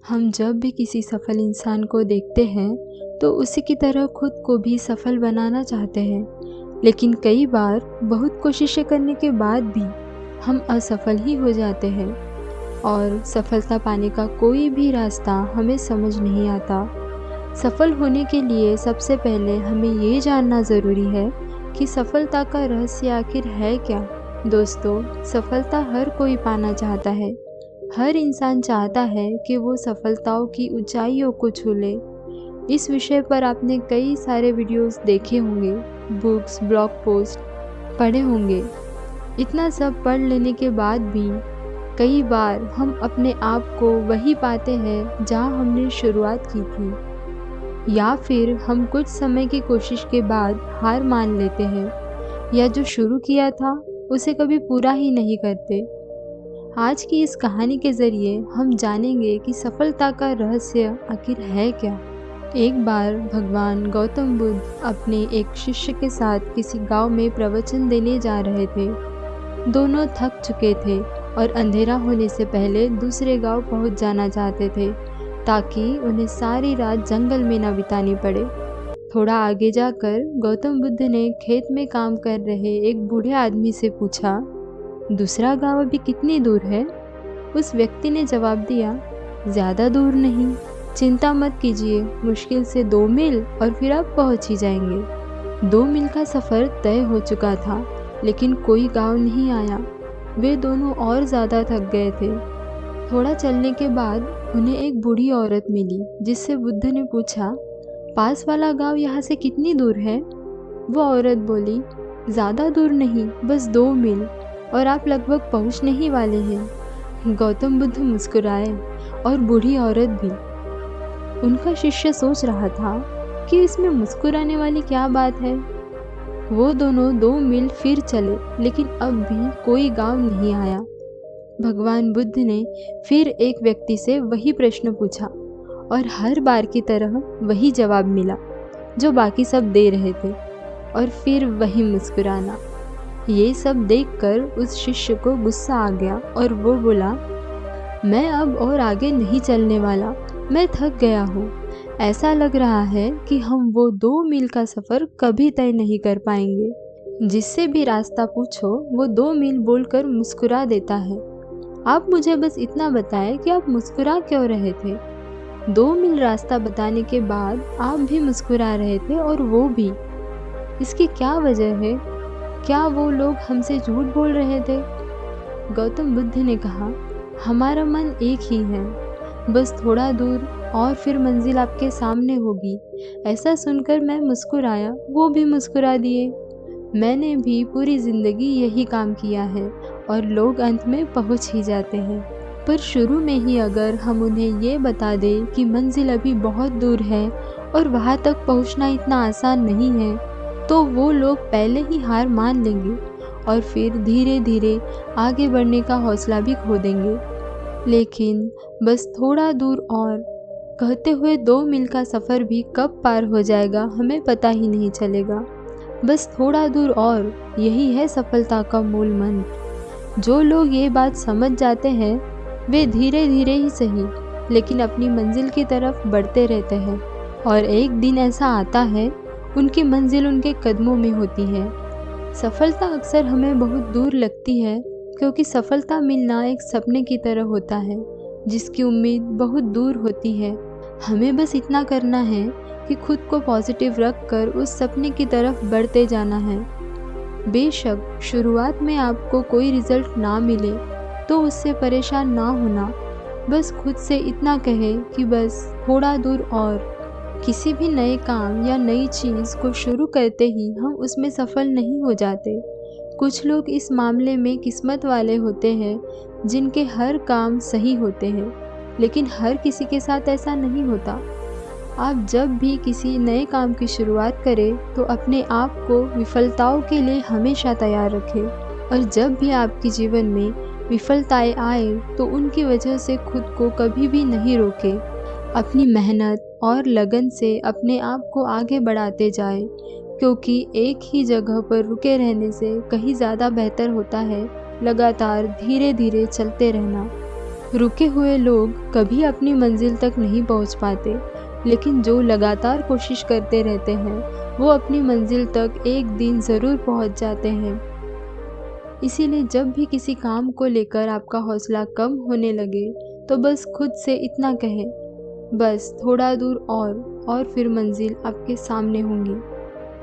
हम जब भी किसी सफल इंसान को देखते हैं तो उसी की तरह खुद को भी सफल बनाना चाहते हैं, लेकिन कई बार बहुत कोशिशें करने के बाद भी हम असफल ही हो जाते हैं और सफलता पाने का कोई भी रास्ता हमें समझ नहीं आता। सफल होने के लिए सबसे पहले हमें ये जानना ज़रूरी है कि सफलता का रहस्य आखिर है क्या। दोस्तों, सफलता हर कोई पाना चाहता है। हर इंसान चाहता है कि वो सफलताओं की ऊंचाइयों को छू ले। इस विषय पर आपने कई सारे वीडियोस देखे होंगे, बुक्स, ब्लॉग पोस्ट पढ़े होंगे। इतना सब पढ़ लेने के बाद भी कई बार हम अपने आप को वही पाते हैं जहां हमने शुरुआत की थी, या फिर हम कुछ समय की कोशिश के बाद हार मान लेते हैं, या जो शुरू किया था उसे कभी पूरा ही नहीं करते। आज की इस कहानी के ज़रिए हम जानेंगे कि सफलता का रहस्य आखिर है क्या। एक बार भगवान गौतम बुद्ध अपने एक शिष्य के साथ किसी गांव में प्रवचन देने जा रहे थे। दोनों थक चुके थे और अंधेरा होने से पहले दूसरे गांव पहुंच जाना चाहते थे, ताकि उन्हें सारी रात जंगल में न बितानी पड़े। थोड़ा आगे जाकर गौतम बुद्ध ने खेत में काम कर रहे एक बूढ़े आदमी से पूछा, दूसरा गांव अभी कितनी दूर है? उस व्यक्ति ने जवाब दिया, ज़्यादा दूर नहीं, चिंता मत कीजिए, मुश्किल से 2 मील और फिर आप पहुंच ही जाएंगे। 2 मील का सफ़र तय हो चुका था, लेकिन कोई गांव नहीं आया। वे दोनों और ज़्यादा थक गए थे। थोड़ा चलने के बाद उन्हें एक बूढ़ी औरत मिली, जिससे बुद्ध ने पूछा, पास वाला गांव यहाँ से कितनी दूर है? वो औरत बोली, ज़्यादा दूर नहीं, बस 2 मील और आप लगभग पहुंचने ही वाले हैं। गौतम बुद्ध मुस्कुराए और बूढ़ी औरत भी। उनका शिष्य सोच रहा था कि इसमें मुस्कुराने वाली क्या बात है। वो दोनों 2 मील फिर चले, लेकिन अब भी कोई गांव नहीं आया। भगवान बुद्ध ने फिर एक व्यक्ति से वही प्रश्न पूछा और हर बार की तरह वही जवाब मिला जो बाकी सब दे रहे थे, और फिर वही मुस्कुराना। ये सब देखकर उस शिष्य को गुस्सा आ गया और वो बोला, मैं अब और आगे नहीं चलने वाला, मैं थक गया हूँ। ऐसा लग रहा है कि हम वो 2 मील का सफ़र कभी तय नहीं कर पाएंगे। जिससे भी रास्ता पूछो वो 2 मील बोलकर मुस्कुरा देता है। आप मुझे बस इतना बताएं कि आप मुस्कुरा क्यों रहे थे? 2 मील रास्ता बताने के बाद आप भी मुस्कुरा रहे थे, और वो भी। इसकी क्या वजह है? क्या वो लोग हमसे झूठ बोल रहे थे? गौतम बुद्ध ने कहा, हमारा मन एक ही है, बस थोड़ा दूर और फिर मंजिल आपके सामने होगी। ऐसा सुनकर मैं मुस्कुराया, वो भी मुस्कुरा दिए। मैंने भी पूरी ज़िंदगी यही काम किया है और लोग अंत में पहुंच ही जाते हैं। पर शुरू में ही अगर हम उन्हें ये बता दें कि मंजिल अभी बहुत दूर है और वहाँ तक पहुँचना इतना आसान नहीं है, तो वो लोग पहले ही हार मान लेंगे और फिर धीरे धीरे आगे बढ़ने का हौसला भी खो देंगे। लेकिन बस थोड़ा दूर और कहते हुए 2 मील का सफ़र भी कब पार हो जाएगा हमें पता ही नहीं चलेगा। बस थोड़ा दूर और, यही है सफलता का मूल मंत्र। जो लोग ये बात समझ जाते हैं वे धीरे धीरे ही सही, लेकिन अपनी मंजिल की तरफ बढ़ते रहते हैं, और एक दिन ऐसा आता है उनकी मंजिल उनके कदमों में होती है। सफलता अक्सर हमें बहुत दूर लगती है, क्योंकि सफलता मिलना एक सपने की तरह होता है जिसकी उम्मीद बहुत दूर होती है। हमें बस इतना करना है कि खुद को पॉजिटिव रख कर उस सपने की तरफ बढ़ते जाना है। बेशक शुरुआत में आपको कोई रिजल्ट ना मिले तो उससे परेशान ना होना, बस खुद से इतना कहें कि बस थोड़ा दूर और। किसी भी नए काम या नई चीज़ को शुरू करते ही हम उसमें सफल नहीं हो जाते। कुछ लोग इस मामले में किस्मत वाले होते हैं जिनके हर काम सही होते हैं, लेकिन हर किसी के साथ ऐसा नहीं होता। आप जब भी किसी नए काम की शुरुआत करें तो अपने आप को विफलताओं के लिए हमेशा तैयार रखें, और जब भी आपके जीवन में विफलताएं आए तो उनकी वजह से खुद को कभी भी नहीं रोकें। अपनी मेहनत और लगन से अपने आप को आगे बढ़ाते जाएं, क्योंकि एक ही जगह पर रुके रहने से कहीं ज़्यादा बेहतर होता है लगातार धीरे धीरे चलते रहना। रुके हुए लोग कभी अपनी मंजिल तक नहीं पहुंच पाते, लेकिन जो लगातार कोशिश करते रहते हैं वो अपनी मंजिल तक एक दिन ज़रूर पहुंच जाते हैं। इसीलिए जब भी किसी काम को लेकर आपका हौसला कम होने लगे तो बस खुद से इतना कहें, बस थोड़ा दूर और फिर मंजिल आपके सामने होंगी।